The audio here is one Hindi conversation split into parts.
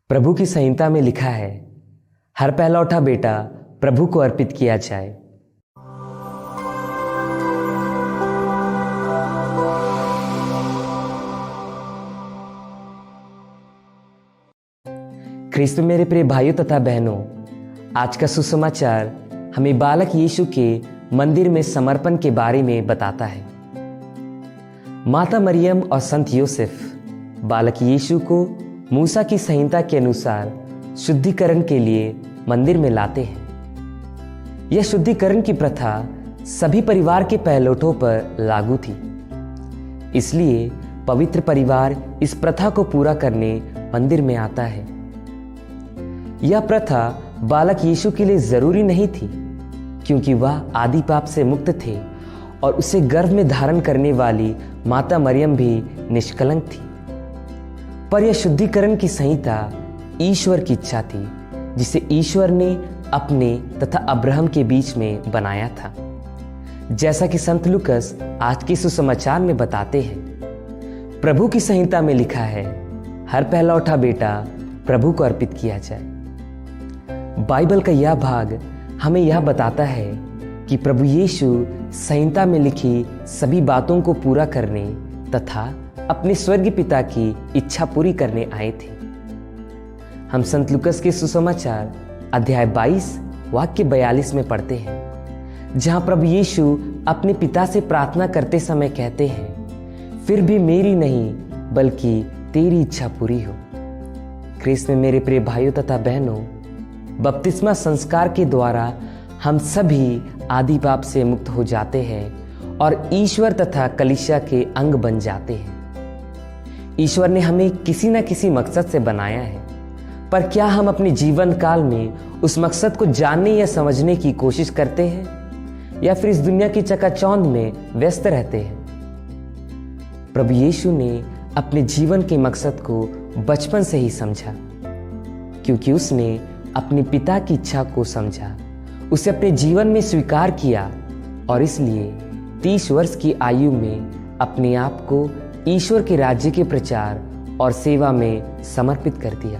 प्रभु की संहिता में लिखा है, हर पहलौठा बेटा प्रभु को अर्पित किया जाए। ख्रीस्त में मेरे प्रिय भाइयों तथा बहनों, आज का सुसमाचार हमें बालक यीशु के मंदिर में समर्पण के बारे में बताता है। माता मरियम और संत यूसुफ बालक यीशु को मूसा की संहिता के अनुसार शुद्धिकरण के लिए मंदिर में लाते हैं। यह शुद्धिकरण की प्रथा सभी परिवार के पहलौठों पर लागू थी, इसलिए पवित्र परिवार इस प्रथा को पूरा करने मंदिर में आता है। यह प्रथा बालक यीशु के लिए जरूरी नहीं थी, क्योंकि वह आदि पाप से मुक्त थे और उसे गर्भ में धारण करने वाली माता मरियम भी निष्कलंक थी। पर यह शुद्धिकरण की संहिता ईश्वर की इच्छा थी, जिसे ईश्वर ने अपने तथा अब्राहम के बीच में बनाया था। जैसा कि संत लूकस आज के सुसमाचार में बताते हैं, प्रभु की संहिता में लिखा है, हर पहलौठा बेटा प्रभु को अर्पित किया जाए। बाइबल का यह भाग हमें यह बताता है कि प्रभु यीशु संहिता में लिखी सभी बातों को पूरा करने तथा अपने स्वर्गीय पिता की इच्छा पूरी करने आए थे। हम संत लूकस के सुसमाचार अध्याय 22 वाक्य 42 में पढ़ते हैं, जहां प्रभु यीशु अपने पिता से प्रार्थना करते समय कहते हैं, फिर भी मेरी नहीं बल्कि तेरी इच्छा पूरी हो। ख्रीस्त में मेरे प्रिय भाइयों तथा बहनों, बपतिस्मा संस्कार के द्वारा हम सभी आदि पाप से मुक्त हो जाते हैं और ईश्वर तथा कलीसिया के अंग बन जाते हैं। ईश्वर ने हमें किसी न किसी मकसद से बनाया है, पर क्या हम अपने जीवन काल में उस मकसद को जानने या समझने की कोशिश करते हैं, या फिर इस दुनिया की चकाचौंध में व्यस्त रहते हैं? प्रभु यीशु ने अपने जीवन के मकसद को बचपन से ही समझा, क्योंकि उसने अपने पिता की इच्छा को समझा, उसे अपने जीवन में स्वीकार किया और इसलिए 30 वर्ष की आयु में अपने आप को ईश्वर के राज्य के प्रचार और सेवा में समर्पित कर दिया।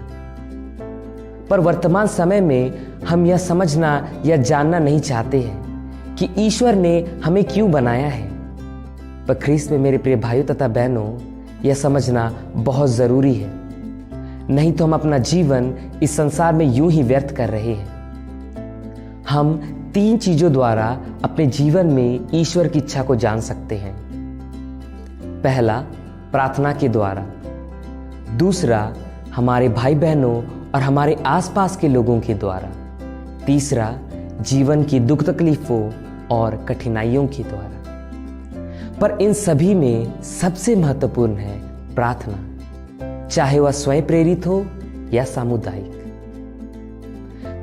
पर वर्तमान समय में हम यह समझना या जानना नहीं चाहते हैं कि ईश्वर ने हमें क्यों बनाया है। पर ख्रीस्त में मेरे प्रिय भाइयों तथा बहनों, यह समझना बहुत जरूरी है, नहीं तो हम अपना जीवन इस संसार में यूं ही व्यर्थ कर रहे हैं। हम 3 चीजों द्वारा अपने जीवन में ईश्वर की इच्छा को जान सकते हैं। पहला, प्रार्थना के द्वारा। दूसरा, हमारे भाई बहनों और हमारे आसपास के लोगों के द्वारा। तीसरा, जीवन की दुख तकलीफों और कठिनाइयों के द्वारा। पर इन सभी में सबसे महत्वपूर्ण है प्रार्थना, चाहे वह स्वयं प्रेरित हो या सामुदायिक।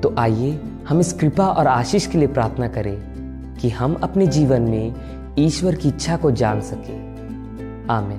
तो आइए हम इस कृपा और आशीष के लिए प्रार्थना करें कि हम अपने जीवन में ईश्वर की इच्छा को जान सकें। आमीन।